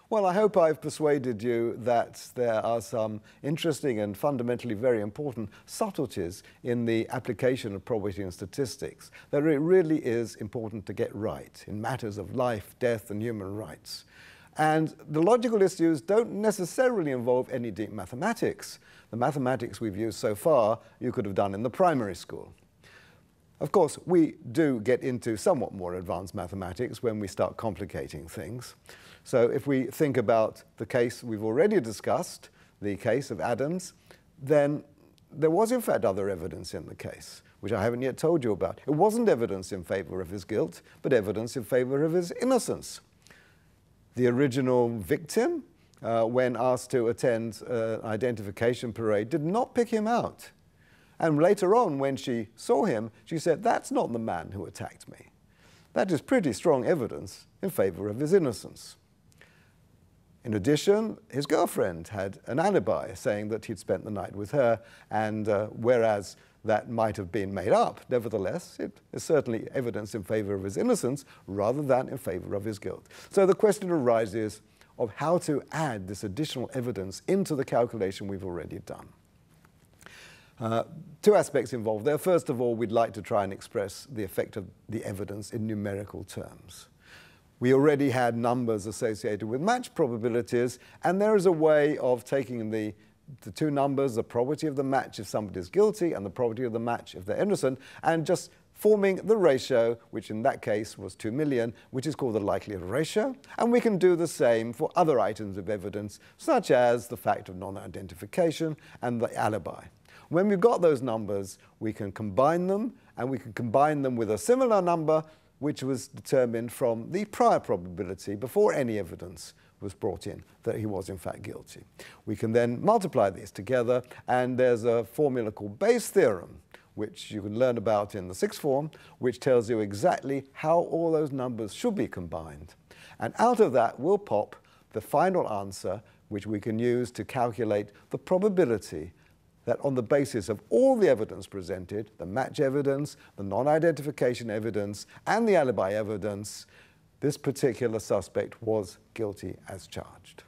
Well, I hope I've persuaded you that there are some interesting and fundamentally very important subtleties in the application of probability and statistics that it really is important to get right in matters of life, death, and human rights. And the logical issues don't necessarily involve any deep mathematics. The mathematics we've used so far, you could have done in the primary school. Of course, we do get into somewhat more advanced mathematics when we start complicating things. So if we think about the case we've already discussed, the case of Adams, then there was in fact other evidence in the case, which I haven't yet told you about. It wasn't evidence in favor of his guilt, but evidence in favor of his innocence. The original victim, when asked to attend an identification parade, did not pick him out. And later on, when she saw him, she said, "That's not the man who attacked me." That is pretty strong evidence in favor of his innocence. In addition, his girlfriend had an alibi saying that he'd spent the night with her, and whereas that might have been made up, nevertheless, it is certainly evidence in favor of his innocence rather than in favor of his guilt. So the question arises of how to add this additional evidence into the calculation we've already done. Two aspects involved there. First of all, we'd like to try and express the effect of the evidence in numerical terms. We already had numbers associated with match probabilities, and there is a way of taking the two numbers, the probability of the match if somebody is guilty and the probability of the match if they're innocent, and just forming the ratio, which in that case was 2 million, which is called the likelihood ratio. And we can do the same for other items of evidence, such as the fact of non-identification and the alibi. When we've got those numbers, we can combine them, and we can combine them with a similar number which was determined from the prior probability before any evidence was brought in that he was in fact guilty. We can then multiply these together, and there's a formula called Bayes' theorem, which you can learn about in the sixth form, which tells you exactly how all those numbers should be combined. And out of that will pop the final answer, which we can use to calculate the probability that on the basis of all the evidence presented, the match evidence, the non-identification evidence, and the alibi evidence, this particular suspect was guilty as charged.